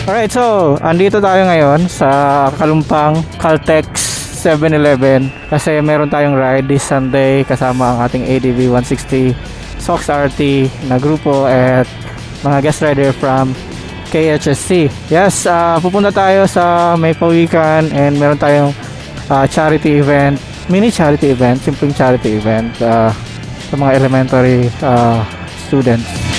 Alright, so andito tayo ngayon sa Kalumpang Caltex 7-Eleven kasi meron tayong ride this Sunday kasama ang ating ADV 160 SOX RT na grupo at mga guest rider from KHSC. Yes, pupunta tayo sa May Pawikan and meron tayong charity event, mini charity event, simpleng charity event sa mga elementary students.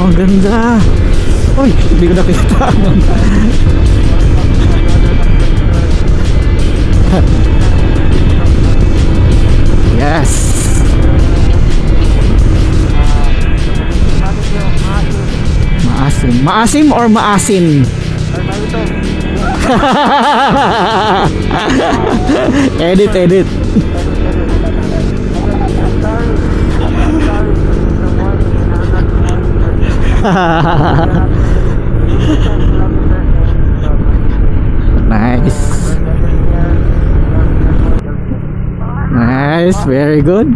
Ang ganda. Uy, hindi ko nakita. Yes. Maasim. Maasim or maasin? Edit. Nice, very good.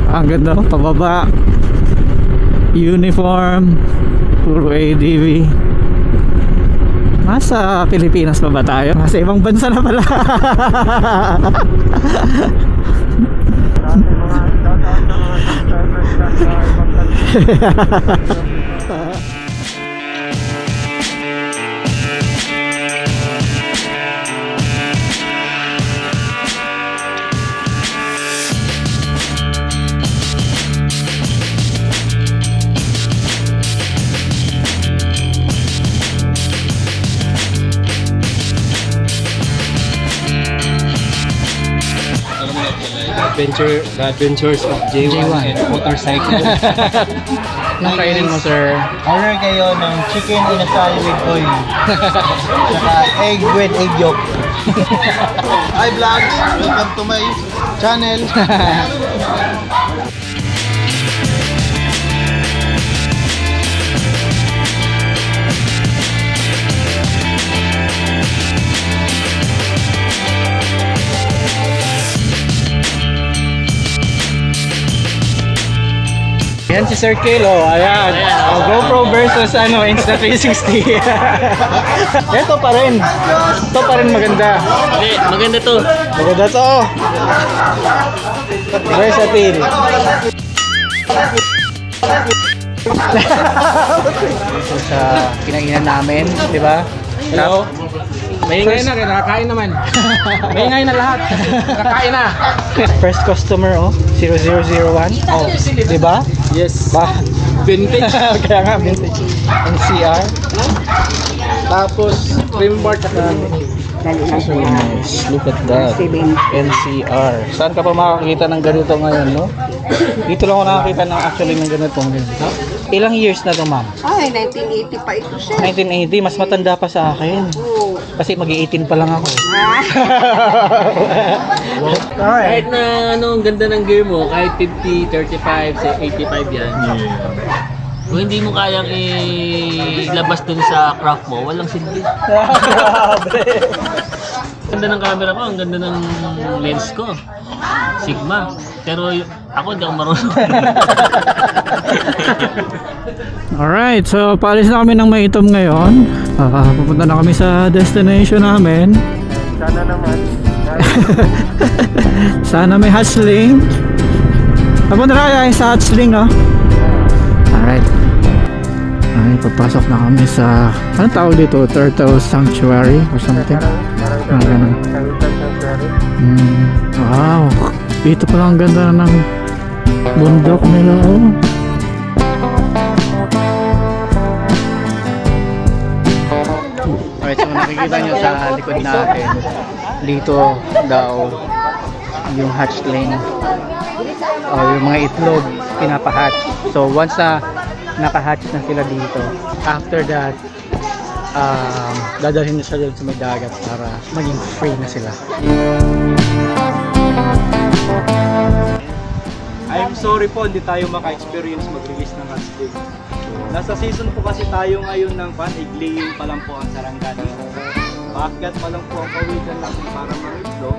Ang ganda, pababa. Uniform, puro ADV. Nasa Pilipinas pa ba tayo? Nasa ibang bansa na pala. The Adventures of J1 and Motorcycle. Anong kainin mo, sir? Order kayo ng chicken inasal with oil. Saka egg with egg yolk. Hi vlogs! Welcome to my channel. Yan si Sir Kale, ayan. GoPro versus Insta360. Ito pa rin. Ito pa rin maganda. Okay, maganda to. Maganda to. Versatile. Ito sa kinainan namin, di ba? Hello. Maingay na, nakakain naman. Maingay na lahat. Nakakain na. First customer, 0001. Oh, di ba? Yes. Ba? Vintage. Kaya nga, vintage. NCR. Tapos, rim bar tsaka Nice. Look at that. NCR. Saan ka pa makakita ng ganito ngayon, no? Dito lang ako nakakita ng ganitong ganito. Ilang years na to, ma'am? Ay, 1980 pa ito siya. 1980. Mas matanda pa sa akin. Oo. Kasi mag-18 pa lang ako. kahit na ang ganda ng gear mo, kahit 50, 35, 85 yan. Kung hindi mo kayang ilabas dun sa craft mo, walang silbi. Grabe. Ang ganda ng camera ko, ang ganda ng lens ko. Sigma. Pero ako hindi ako marunong. Alright, so paalis na kami ng Maitom ngayon. Pupunta na kami sa destination namin. Sana naman. Sana may hustling. Papunta na kaya sa hustling, no? Alright. Ay, papasok na kami sa, anong tawag dito? Turtle Sanctuary or something? Ganun. Wow. Dito pala ang ganda ng bundok nila, Alright, so nakikita nyo sa likod natin, dito daw yung hatchling o yung mga itlog pinapahatch. So once na nakahatch na sila dito, after that dadalhin na sila sa may dagat para maging free na sila. I'm sorry po, hindi tayo maka-experience mag-release ng hatchling. Nasa season po kasi tayo ngayon ng igleyin pa lang po ang sarangani. Paakyat pa lang po ang pawikan natin para ma-itlog.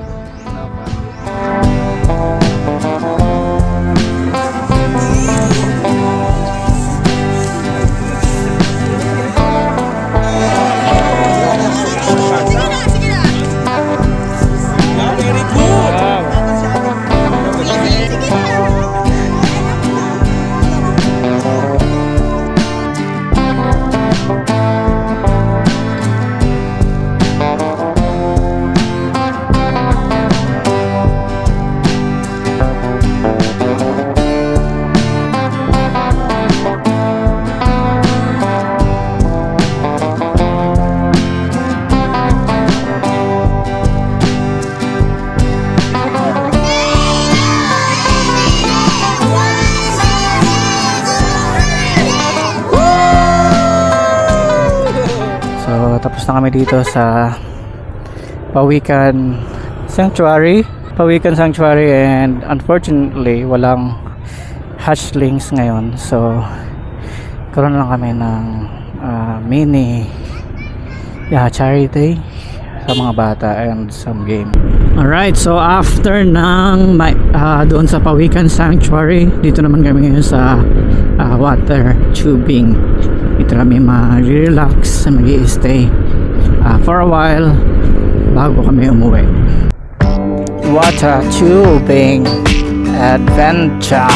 Tapos na kami dito sa Pawikan Sanctuary, and unfortunately walang hatchlings ngayon, so karoon lang kami ng mini charity sa mga bata and some game. Alright, so after ng doon sa Pawikan Sanctuary, dito naman kami ngayon sa water tubing. Dito kami ma-relax, mag-i-stay for a while bago kami umuwi. Water tubing adventure.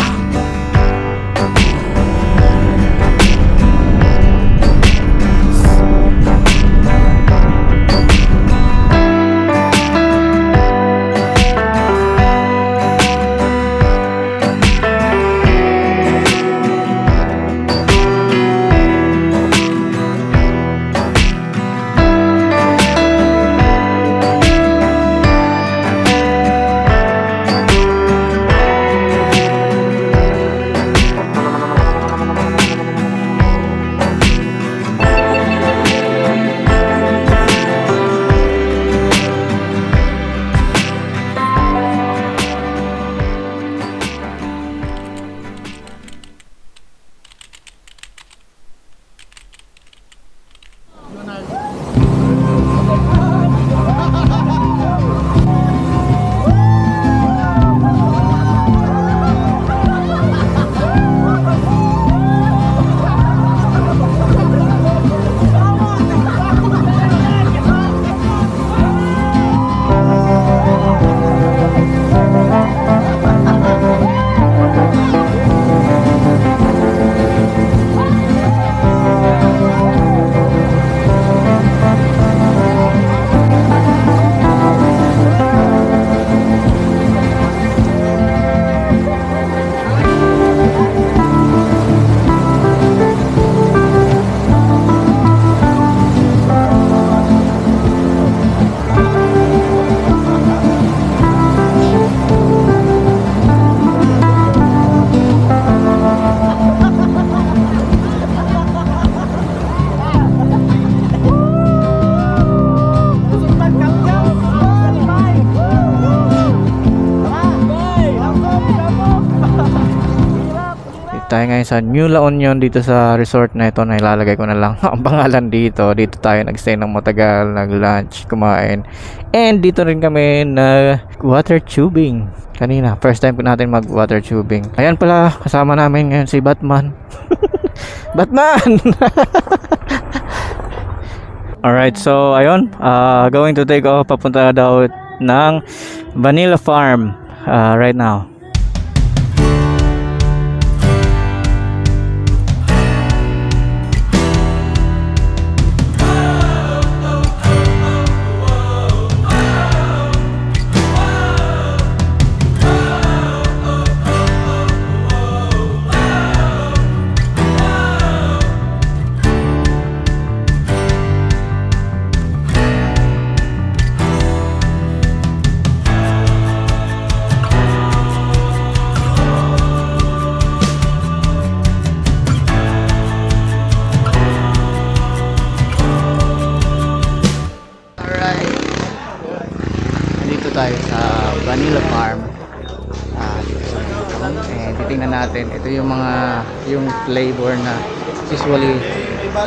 Tayo ngayon sa New La Union dito sa resort na ito, na ilalagay ko na lang ang pangalan dito. Dito tayo nagstay ng matagal, nag-lunch, kumain, and dito rin kami na water tubing kanina. First time natin mag water tubing. Ayan pala, kasama namin ngayon si Batman. Batman! Alright, so ayun, going to take off, papunta daw ng Vanilla Farm right now. tayo sa Vanilla Farm. Dito sa Bicol. And titingnan natin. Ito yung yung flavor na usually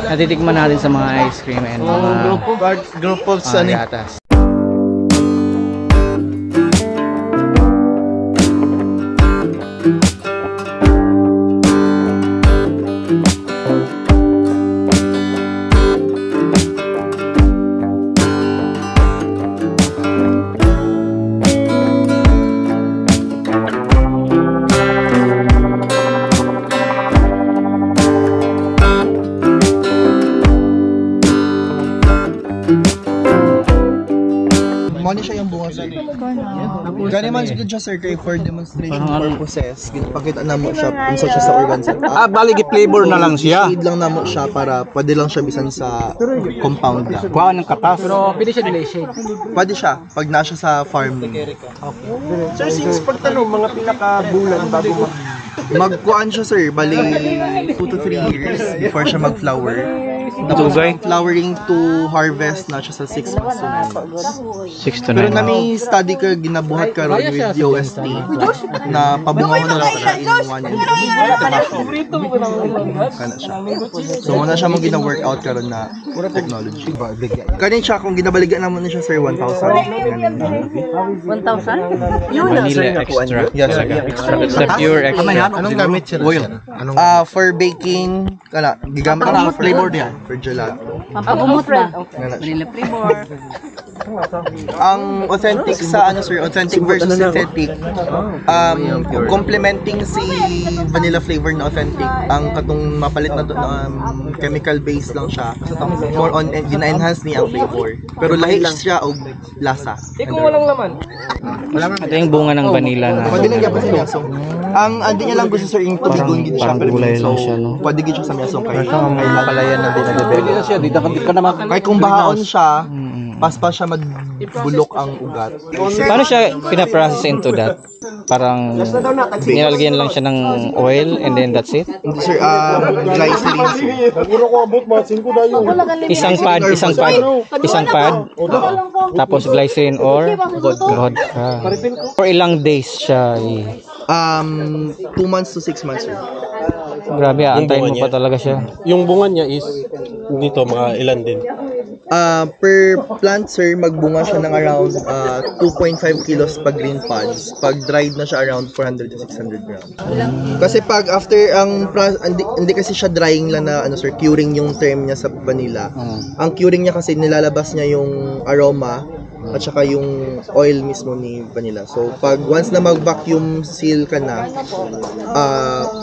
natitikman natin sa mga ice cream and mga Group of gatas. Mani siya yung bunga sir. Gani man siya sir kay for demonstration purposes. Ginapakita na mo siya unsa siya sa organ cell. Baligi flavor na lang siya. Shade lang na mo siya para pwede lang siya bisan sa compound lang. Kuha ng katas. Pero pwede siya delay shade. Pwede siya pag na siya sa farm. Sir, since pagtanong, mga pinaka-bulan bago Magkuan siya sir, bali 2 to 3 years before siya mag-flower. Tapos flowering to harvest na siya sa 6 months to 9 months. 6 to 9 Pero nami study ka ginabuhat ka ron with UST na pabungaw na lang siya in 1 year. Kana siya. So muna siya mo gina-workout ka ron na technology. Kanin siya kung ginabaligan naman niya siya sir 1,000. 1,000? Yun na sir extra. Yes sir. It's a pure extra. Anong gamit siya? Oil. For baking, kana gigamit ang flavor diyan for gelato. Pampagumot ba? Vanilla flavor. Ang authentic sa sir, authentic versus synthetic. Complementing si vanilla flavor na authentic. Ang katong mapalit na to chemical based lang siya. More on gina-enhance niya ang flavor. Pero lahi siya og lasa. Ito yung bunga ng vanilla na Pwede lang gyapon sa miasong. Ang andi niya lang gusto sir yung tubigon gid siya pero gulay lang so, siya, no? pwede gid siya sa miasong kay Palayan na din na Pwede na siya, di ka naman. kahit kung bahaon siya, paspas siya magbulok ang ugat. Paano siya pinaprocess into that? Parang nilalagyan lang siya ng oil and then that's it? Hindi sir, glycerin sir. Isang pad, tapos glycerin or vodka. For ilang days siya 2 months to 6 months sir. grabe, antayin mo pa talaga siya. Yung bunga niya is dito mga ilan din. Per plant sir, magbunga siya ng around 2.5 kilos pag green pods. Pag dried na siya around 400 to 600 grams. Kasi pag after hindi kasi siya drying lang na sir, curing yung term niya sa vanilla. Ang curing niya kasi nilalabas niya yung aroma at saka yung oil mismo ni vanilla. So pag once na mag-vacuum seal ka na,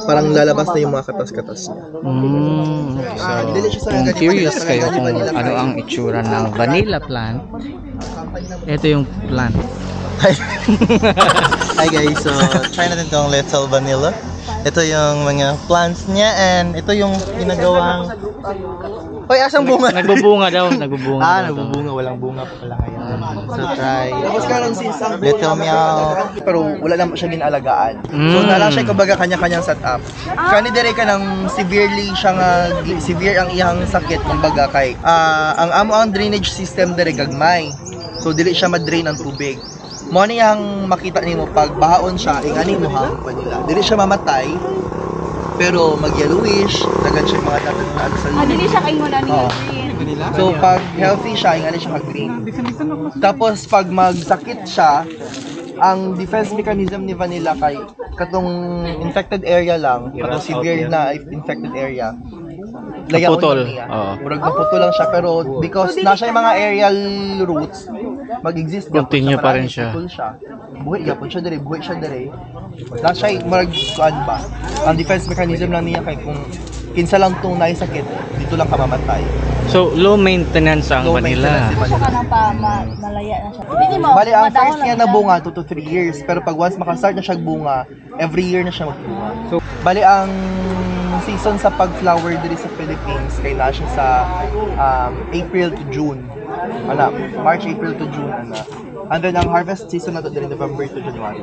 parang lalabas na yung mga katas-katas niya. So, kung curious kayo kung ano ang itsura ng vanilla plant, ito yung plant. Hi guys, so try natin tong Little Vanilla. Ito yung mga plants niya and ito yung ginagawang... Hoy, asang bunga? Nagbubunga daw, nagbubunga. Nagbubunga, walang bunga pa pala ngayon. So try Little Meow. Pero wala naman siya ginalagaan. So nala siya kumbaga kanya-kanyang setup. Kani dire ka ng severe ang iyang sakit kumbaga kay ang ang drainage system dire gagmay. So dili siya ma-drain ng tubig. Mo ni ang makita nimo pag bahaon siya ingani mo hang vanilla. Dili siya mamatay pero mag-yellowish, dagan siya mga tatag sa loob. Dili siya kayo na niya. So pag healthy siya, ingani siya mag-green. Tapos pag magsakit siya, ang defense mechanism ni vanilla kay katong infected area lang, katong severe na infected area. Naputol. Murag naputol lang siya pero because na siya yung mga aerial roots, mag-exist Continue pa rin siya. Buhay siya dire. Na siya murag kuan ba? Ang defense mechanism lang niya kay kung kinsa lang tong naisakit, dito lang ka mamatay. So, low maintenance ang vanilla. Siya ka nang malaya na siya. Bali, ang first niya na bunga 2 to 3 years, pero pag once makastart na siya bunga, every year na siya magbunga. So, bali, ang season sa pag-flower diri sa Philippines, kay na siya sa April to June. March, April to June. And then, ang harvest season na to diri November to January.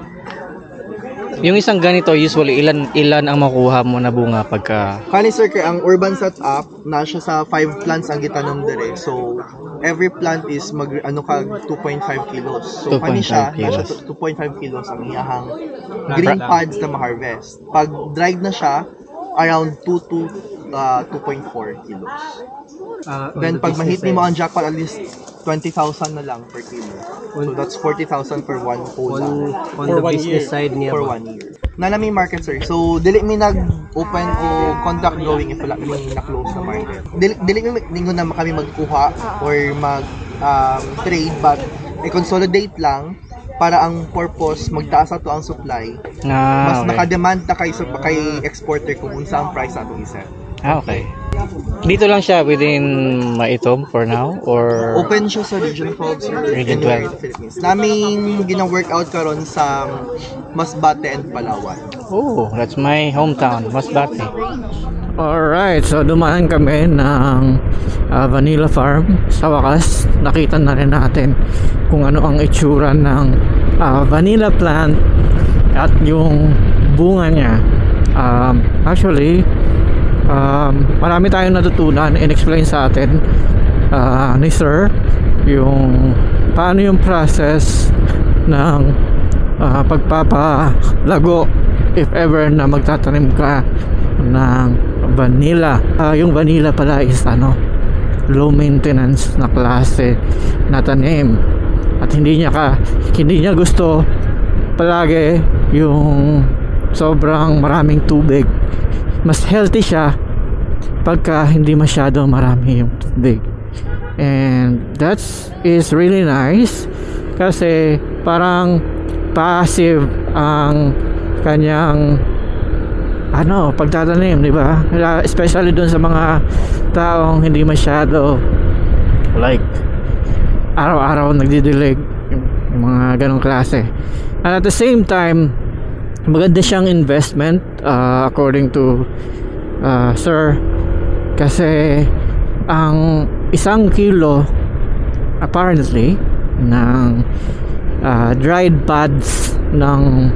Yung isang ganito, usually ilan ang makuha mo na bunga pagka... Kani sir, kay ang urban setup, na siya sa 5 plants ang gitanom dire. So, every plant is 2.5 kilos. So, kani siya, na siya 2.5 kilos ang iyahang green pods na ma-harvest. Pag dried na siya, around 2 to 2.4 kilos. Then, pag mahit mo ang jackpot, at least 20,000 na lang per kilo. So, that's 40,000 for one whole On the business side niya for 1 year. Nami market sir. So dili mi nag-open o contract growing if wala mi na-close na market. Dili mi ningon na kami magkuha or mag trade, but i-consolidate lang para ang purpose magtaas ato ang supply. Mas naka-demand ta kay exporter kung unsa ang price ato i-set. Okay. Dito lang siya within Maitom for now or open siya sa Region 12 sir, Region 12 Philippines. Naming gina-workout karon sa Masbate and Palawan. Oh, that's my hometown, Masbate. Alright, so dumaan kami ng Vanilla Farm. Sa wakas, nakita na rin natin kung ano ang itsura ng vanilla plant at yung bunga niya. Actually, marami tayong natutunan and explain sa atin ni Sir yung paano yung process ng pagpapalago if ever na magtatanim ka ng vanilla. Yung vanilla pala is low maintenance na klase na tanim at hindi niya gusto palagi yung sobrang maraming tubig. Mas healthy siya pagka hindi masyado marami yung tubig, and that is really nice kasi parang passive ang kanyang pagtatanim, di ba? Especially dun sa mga taong hindi masyado like araw-araw nagdidilig, yung mga ganong klase. And at the same time, maganda siyang investment according to Sir, kasi ang 1 kilo apparently ng dried pods ng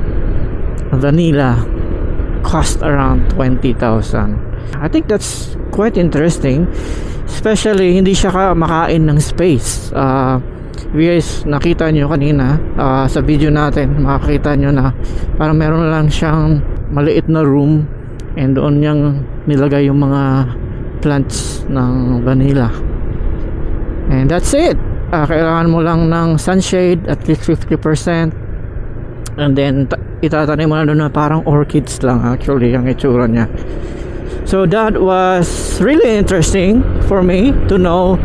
vanilla cost around 20,000. I think that's quite interesting, especially hindi siya makain ng space. Guys, nakita nyo kanina sa video natin, makakita nyo na parang meron lang siyang maliit na room and doon niyang nilagay yung mga plants ng vanilla, and that's it. Kailangan mo lang ng sunshade at least 50%, and then itatanim mo na doon na parang orchids lang actually ang itsura niya. So that was really interesting for me to know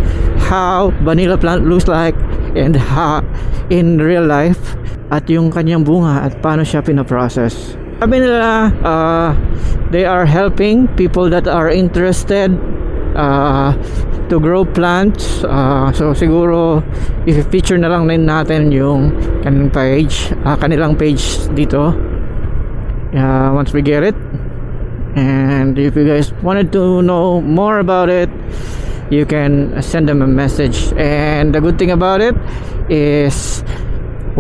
how vanilla plant looks like and how in real life, at yung kanyang bunga at paano siya pinaprocess. Sabi nila they are helping people that are interested to grow plants. So siguro i-feature na lang din natin yung kanilang page dito once we get it. And if you guys wanted to know more about it, you can send them a message. And the good thing about it is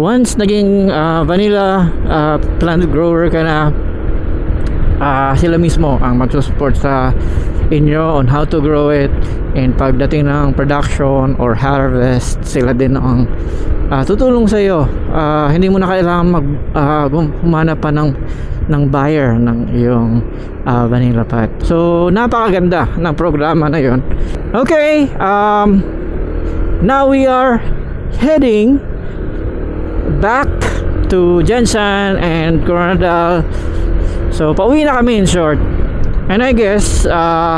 once naging vanilla plant grower ka na, sila mismo ang magsusupport sa inyo on how to grow it, and pagdating ng production or harvest, sila din ang tutulong sa iyo. Hindi mo na kailangan humanap pa ng buyer ng iyong vanilla pot. So napakaganda ng programa na yon. Okay, now we are heading back to Jensen and Coronadal. So pauwi na kami in short, and I guess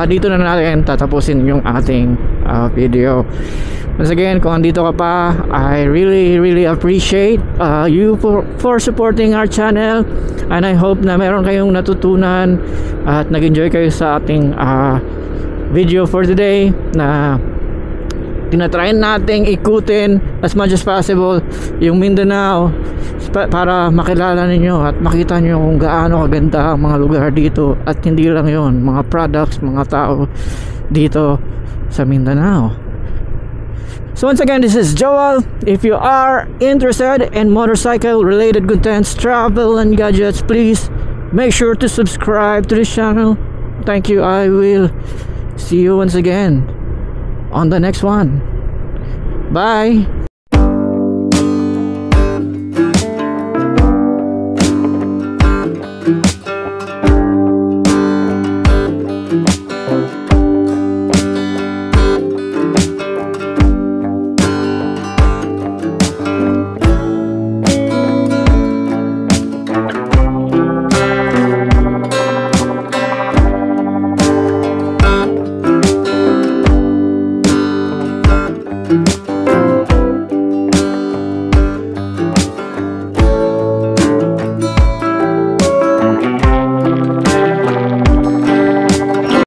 dito na natin tatapusin yung ating video. Once again, kung andito ka pa, I really appreciate you for supporting our channel, and I hope na meron kayong natutunan at nag-enjoy kayo sa ating video for today, na tinatry nating ikutin as much as possible yung Mindanao para makilala ninyo at makita nyo kung gaano kaganda ang mga lugar dito, at hindi lang yon, mga products, mga tao dito sa Mindanao. So once again, this is Joel. If you are interested in motorcycle related contents, travel and gadgets, please make sure to subscribe to this channel. Thank you. I will see you once again on the next one. Bye.